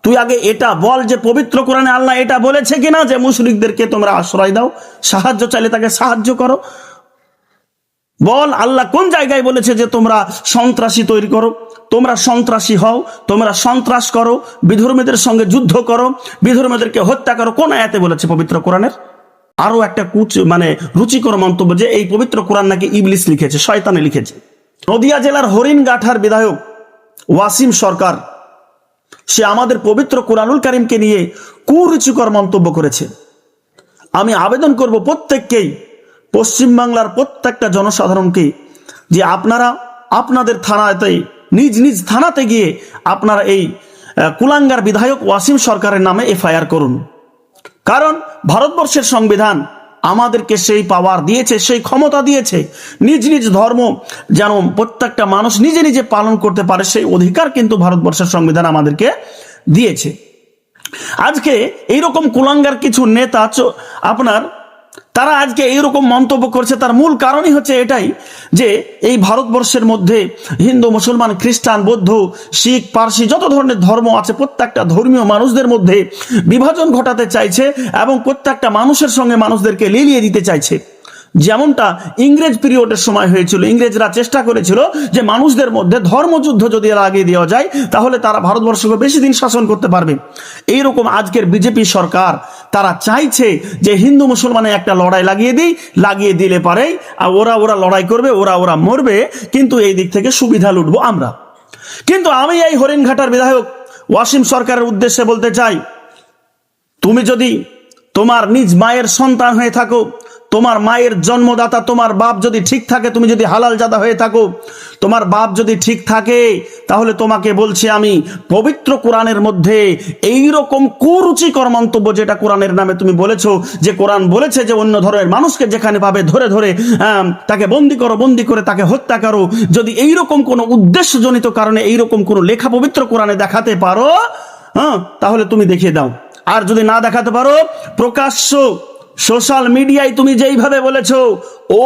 তুই আগে এটা বল যে পবিত্র কোরআনে আল্লাহ এটা বলেছে কিনা যে মুশরিকদেরকে তোমরা আশ্রয় দাও, সাহায্য চাইলে তাকে সাহায্য করো। বল আল্লাহ কোন জায়গায় বলেছে যে তোমরা সন্ত্রাসী তৈরি করো, তোমরা সন্ত্রাসী হও, তোমরা সন্ত্রাস করো, বিধর্মীদের সঙ্গে যুদ্ধ করো, বিধর্মীদেরকে হত্যা করো, কোন আয়াতে বলেছে পবিত্র কোরআনের? আরো একটা রুচিকর মন্তব্য যে এই পবিত্র কোরআন নাকি ইবলিস লিখেছে, শয়তানে লিখেছে। নদিয়া জেলার হরিণগাঠার বিধায়ক ওয়াসিম সরকার, সে আমাদের পবিত্র কোরআনুল কারীমকে নিয়ে কুরুচিকর মন্তব্য করেছে। আমি আবেদন করব প্রত্যেককেই, পশ্চিমবাংলার প্রত্যেকটা জনসাধারণকে, যে আপনারা আপনাদের থানাতে, নিজ নিজ থানাতে গিয়ে আপনারা এই কুলাঙ্গার বিধায়ক ওয়াসিম সরকারের নামে এফআইআর করুন। কারণ ভারতবর্ষের সংবিধান আমাদেরকে সেই পাওয়ার দিয়েছে, সেই ক্ষমতা দিয়েছে, নিজ নিজ ধর্ম যেন প্রত্যেকটা মানুষ নিজে নিজে পালন করতে পারে, সেই অধিকার কিন্তু ভারতবর্ষের সংবিধান আমাদেরকে দিয়েছে। আজকে এইরকম কুলাঙ্গার কিছু নেতা তারা আজকে এইরকম মন্তব্য করছে, তার মূল কারণই হচ্ছে এটাই যে এই ভারতবর্ষের মধ্যে হিন্দু, মুসলমান, খ্রিস্টান, বৌদ্ধ, শিখ, পার্সি যত ধরনের ধর্ম আছে প্রত্যেকটা ধর্মীয় মানুষদের মধ্যে বিভাজন ঘটাতে চাইছে এবং প্রত্যেকটা মানুষের সঙ্গে মানুষদেরকে লিলিয়ে দিতে চাইছে। যেমনটা ইংরেজ পিরিয়ডের সময় হয়েছিল, ইংরেজরা চেষ্টা করেছিল যে মানুষদের মধ্যে ধর্মযুদ্ধ যদি লাগিয়ে দেওয়া যায় তাহলে তারা ভারতবর্ষকে বেশি দিন শাসন করতে পারবে। এইরকম আজকের বিজেপি সরকার তারা চাইছে যে হিন্দু মুসলমানে একটা লড়াই লাগিয়ে দিলে পারে আর ওরা লড়াই করবে, ওরা মরবে, কিন্তু এই দিক থেকে সুবিধা লুটবো আমরা। কিন্তু আমি এই হরিণঘাটার বিধায়ক ওয়াসিম সরকারের উদ্দেশ্যে বলতে চাই, তুমি যদি তোমার নিজ মায়ের সন্তান হয়ে থাকো, তোমার মায়ের জন্মদাতা তোমার বাপ যদি ঠিক থাকে, তুমি যদি হালাল জাদা হয়ে থাকো, তোমার বাপ যদি ঠিক থাকে, তাহলে তোমাকে বলছি আমি, পবিত্র কোরআনের মধ্যে এই রকম কুরুচিকর মন্তব্য যেটা কোরআনের নামে তুমি বলেছো, যে কোরআন বলেছে যে অন্য ধর্মের মানুষকে যেখানে পাবে ধরে ধরে তাকে বন্দি করে তাকে হত্যা করো, যদি এইরকম কোনো উদ্দেশ্যজনিত কারণে এইরকম কোনো লেখা পবিত্র কোরআনে দেখাতে পারো, তাহলে তুমি দেখিয়ে দাও। আর যদি না দেখাতে পারো, প্রকাশ্য সোশ্যাল মিডিয়ায় তুমি যেইভাবে বলেছো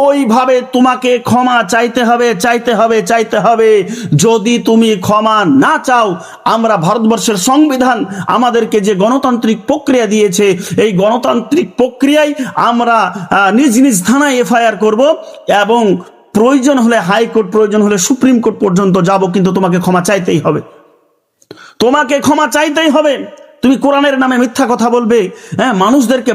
ওইভাবে তোমাকে ক্ষমা চাইতে হবে। যদি তুমি ক্ষমা না চাও, আমরা ভারতবর্ষের সংবিধান আমাদেরকে যে গণতান্ত্রিক প্রক্রিয়া দিয়েছে, এই গণতান্ত্রিক প্রক্রিয়ায় আমরা নিজ নিজ থানায় এফআইআর করব এবং প্রয়োজন হলে হাইকোর্ট, প্রয়োজন হলে সুপ্রিম কোর্ট পর্যন্ত যাব, কিন্তু তোমাকে ক্ষমা চাইতেই হবে। তুমি কোরআনের নামে মিথ্যা কথা বলবে, মানুষদেরকে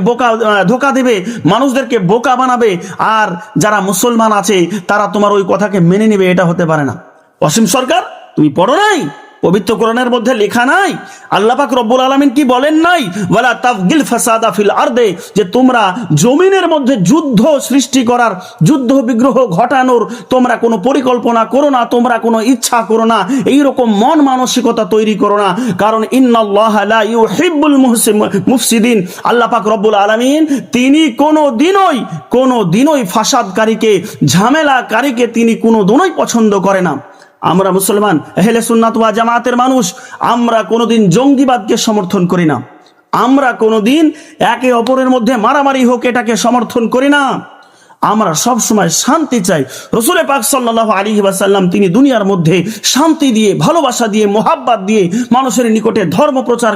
ধোঁকা দেবে, মানুষদেরকে বোকা বানাবে, আর যারা মুসলমান আছে তারা তোমার ওই কথাকে মেনে নেবে, এটা হতে পারে না। ওয়াসিম সরকার, তুমি পড়ো নাই? পবিত্র কোরআনের মধ্যে লেখা নাই? আল্লাহ পাক রব্বুল আলামিন কি বলেন নাই? ওয়ালা তাফগিল ফাসাদা ফিল আরদে, যে তোমরা জমিনের মধ্যে যুদ্ধ সৃষ্টি করার, যুদ্ধ বিগ্রহ ঘটানোর তোমরা কোনো পরিকল্পনা করো না, তোমরা কোনো ইচ্ছা করো না, এইরকম মন মানসিকতা তৈরি করো না। কারণ ইন্নাল্লাহা লা ইউহিব্বুল মুফসিদিন, আল্লাহ পাক রব্বুল আলামিন তিনি কোনোদিনই ফাসাদকারীকে, ঝামেলাকারীকে তিনি কোনোদিনই পছন্দ করে না। আমরা মুসলমান আহলে সুন্নাত ওয়াল জামাতের মানুষ, আমরা কোনোদিন জঙ্গিবাদকে সমর্থন করি না, আমরা কোনোদিন একে অপরের মধ্যে মারামারি হোক এটাকে সমর্থন করি না। আমরা সব সময় শান্তি চাই। রাসূল পাক সাল্লাল্লাহু আলাইহি ওয়াসাল্লাম তিনি দুনিয়ার মধ্যে শান্তি দিয়ে, ভালোবাসা দিয়ে, মোহাব্বত দিয়ে মানুষের নিকটে ধর্ম প্রচার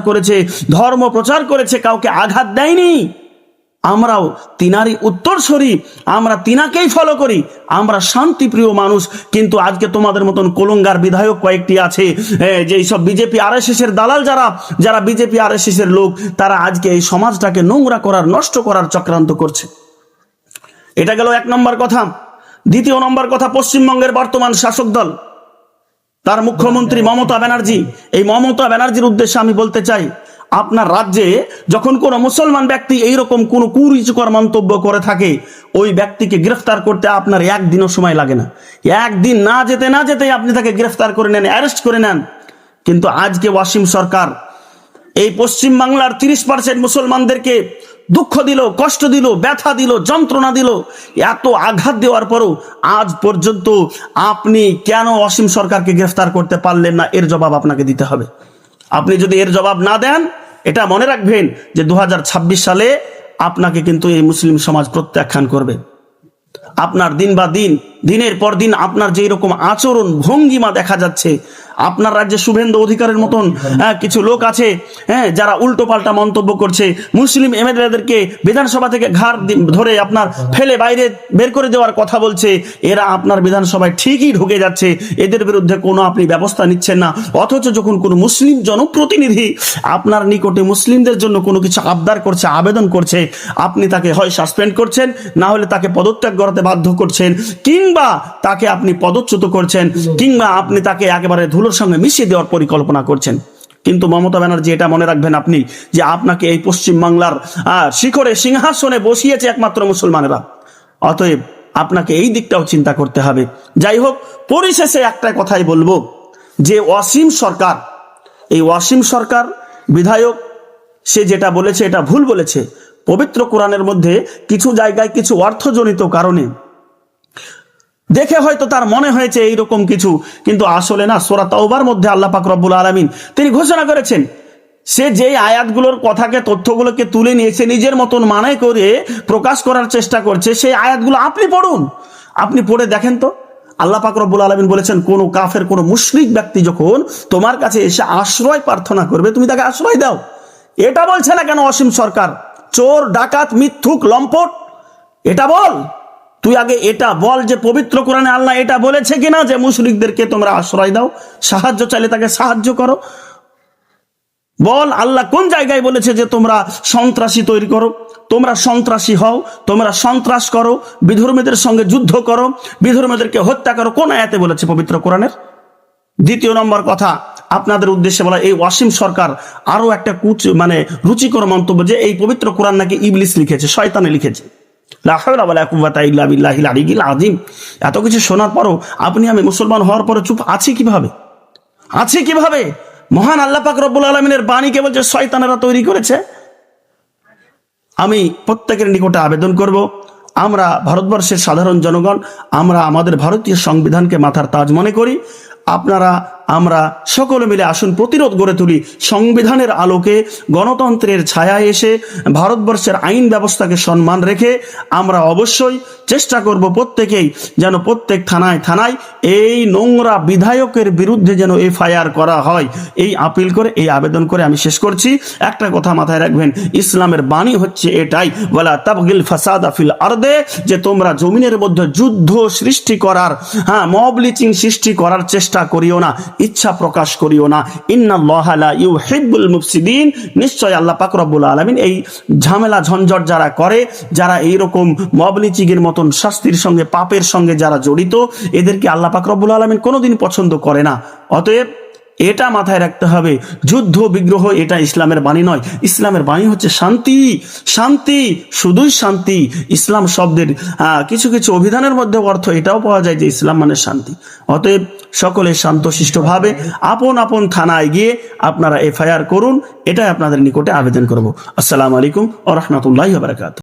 করেছে, কাউকে আঘাত দেয়নি। আমরাও তিনারই উত্তরসূরি, আমরা তিনাকেই ফলো করি, আমরা শান্তিপ্রিয় মানুষ। কিন্তু আজকে তোমাদের মতন কুলাঙ্গার বিধায়ক কয়েকটি আছে, যে সব বিজেপি আরএসএস এর দালাল, যারা বিজেপি আরএসএস এর লোক, তারা আজকে এই সমাজটাকে নোংরা করার, নষ্ট করার চক্রান্ত করছে। এটা গেল 1 নম্বর কথা। 2 নম্বর কথা, পশ্চিমবঙ্গের বর্তমান শাসক দল, তার মুখ্যমন্ত্রী মমতা ব্যানার্জি, এই মমতা ব্যানার্জির উদ্দেশ্যে আমি বলতে চাই, আপনার রাজ্যে যখন কোনো মুসলমান ব্যক্তি এইরকম কোনো কুরুচিকর মন্তব্য করে থাকে, ওই ব্যক্তিকে গ্রেফতার করতে আপনার একদিনও সময় লাগে না। একদিন না যেতে আপনি তাকে গ্রেফতার করে নেন, অ্যারেস্ট করে নেন। কিন্তু আজকে ওয়াসিম সরকার এই পশ্চিম বাংলার 30% মুসলমানদেরকে দুঃখ দিল, কষ্ট দিল, ব্যথা দিল, যন্ত্রণা দিল, এত আঘাত দেওয়ার পরও আজ পর্যন্ত আপনি কেন ওয়াসিম সরকারকে গ্রেফতার করতে পারলেন না? এর জবাব আপনাকে দিতে হবে। আপনি যদি এর জবাব না দেন, এটা মনে রাখবেন যে 2026 সালে আপনাকে কিন্তু এই মুসলিম সমাজ প্রত্যাখ্যান করবে। আপনার দিনের পর দিন আপনার যেই রকম আচরণ ভঙ্গিমা দেখা যাচ্ছে, আপনার রাজ্যে শুভেন্দু অধিকারের মতন কিছু লোক আছে, যারা উল্টো পাল্টা মন্তব্য করছে, মুসলিম এমএলএদেরকে বিধানসভা থেকে ঘাড় ধরে আপনার ফেলে বাইরে বের করে দেওয়ার কথা বলছে। এরা আপনার বিধানসভায় ঠিকই ঢুকে যাচ্ছে, এদের বিরুদ্ধে কোনো আপনি ব্যবস্থা নিচ্ছেন না। অথচ যখন কোনো মুসলিম জনপ্রতিনিধি আপনার নিকটে মুসলিমদের জন্য কোনো কিছু আবদার করছে, আবেদন করছে, আপনি তাকে হয় সাসপেন্ড করছেন, না হলে তাকে পদত্যাগ করাতে বাধ্য করছেন, কিংবা তাকে আপনি পদচ্যুত করছেন, কিংবা আপনি তাকে একেবারে ধুলোর সঙ্গে মিশিয়ে দেওয়ার পরিকল্পনা করছেন। কিন্তু মমতা ব্যানার্জি, এটা মনে রাখবেন আপনি, যে আপনাকে এই পশ্চিম বাংলার শিখরে সিংহাসনে বসিয়েছে একমাত্র মুসলমানেরা। অতএব আপনাকে এই দিকটাও চিন্তা করতে হবে। যাই হোক, পরিশেষে একটা কথাই বলবো, যে ওয়াসিম সরকার, এই ওয়াসিম সরকার বিধায়ক, সে যেটা বলেছে এটা ভুল বলেছে। পবিত্র কোরআনের মধ্যে কিছু জায়গায় কিছু অর্থজনিত কারণে দেখে হয়তো তার মনে হয়েছে এইরকম কিছু, কিন্তু আসলে না। সূরা তাওবার মধ্যে আল্লাহ পাক রব্বুল আলামিন তিনি ঘোষণা করেছেন, সে যেই আয়াতগুলোর কথাকে, তথ্যগুলোকে তুলে নিয়েছে, নিজের মতন মানে করে প্রকাশ করার চেষ্টা করছে, সেই আয়াতগুলো আপনি পড়ুন, আপনি পড়ে দেখেন তো। আল্লাহ পাক রব্বুল আলামিন বলেছেন, কোন কাফের, কোন মুশরিক ব্যক্তি যখন তোমার কাছে এসে আশ্রয় প্রার্থনা করবে, তুমি তাকে আশ্রয় দাও। এটা বলছে না কেন অসীম সরকার? চোর, ডাকাত, মিথ্যুক, লম্পট, এটা বল। তুই আগে এটা বল যে পবিত্র কোরআনে আল্লাহ এটা বলেছে কিনা যে মুশরিকদেরকে তোমরা আশ্রয় দাও, সাহায্য চাইলে তাকে সাহায্য করো। বল, আল্লাহ কোন জায়গায় বলেছে যে তোমরা সন্ত্রাসী তৈরি করো, তোমরা সন্ত্রাসী হও, তোমরা সন্ত্রাস করো, বিধর্মীদের সঙ্গে যুদ্ধ করো, বিধর্মীদেরকে হত্যা করো? কোন আয়াতে বলেছে পবিত্র কোরআনের? দ্বিতীয় নম্বর কথা আপনাদের উদ্দেশ্যে বলা, এই ওয়াসিম সরকার আরো একটা রুচিকর মন্তব্য, যে এই পবিত্র কোরআন নাকি ইবলিস লিখেছে, শয়তানে লিখেছে। এত কিছু শোনার পরও আপনি আমি মুসলমান হওয়ার পরে চুপ আছি কিভাবে? মহান আল্লাহ পাক রব্বুল আলামিনের বাণীকে বলছে শয়তানেরা তৈরি করেছে। আমি প্রত্যেকের নিকটে আবেদন করব, আমরা ভারতবর্ষের সাধারণ জনগণ, আমরা আমাদের ভারতীয় সংবিধানকে মাথার তাজ মনে করি। আপনারা আমরা সকলে মিলে আসুন প্রতিরোধ গড়ে তুলি, সংবিধানের আলোকে, গণতন্ত্রের ছায়ায় এসে, ভারতবর্ষের আইন ব্যবস্থাকে সম্মান রেখে আমরা অবশ্যই চেষ্টা করব প্রত্যেকেই যেন প্রত্যেক থানায় থানায় এই নোংরা বিধায়কের বিরুদ্ধে যেন এফআইআর করা হয়। এই আপিল করে, এই আবেদন করে আমি শেষ করছি। একটা কথা মাথায় রাখবেন, ইসলামের বাণী হচ্ছে এটাই, ওয়ালা তাবগিল ফাসাদা ফিল আরদে, যে তোমরা জমিনের মধ্যে যুদ্ধ সৃষ্টি করার, মব লিচিং সৃষ্টি করার চেষ্টা করিও না, ইচ্ছা প্রকাশ করিও না। ইন্নাল্লাহা লা ইউহিব্বুল মুফসিদিন, নিশ্চয় আল্লাহ পাক রব্বুল আলামিন এই ঝামেলা ঝঞ্ঝট যারা করে, যারা এইরকম মব লিচিংয়ের মতন শাস্তির সঙ্গে, পাপের সঙ্গে যারা জড়িত, এদেরকে আল্লাহ পাক রব্বুল আলামিন কোনোদিন পছন্দ করে না। অতএব এটা মাথায় রাখতে হবে, যুদ্ধ বিগ্রহ এটা ইসলামের বাণী নয়। ইসলামের বাণী হচ্ছে শান্তি, শান্তি, শুধুই শান্তি। ইসলাম শব্দের কিছু কিছু অভিধানের মধ্যে অর্থ এটাও পাওয়া যায় যে ইসলাম মানে শান্তি। অতএব সকলে শান্তশিষ্টভাবে আপন আপন থানায় গিয়ে আপনারা এফআইআর করুন, এটাই আপনাদের নিকটে আবেদন করব। আসসালামু আলাইকুম ওয়া রাহমাতুল্লাহি ওয়া বারাকাতুহু।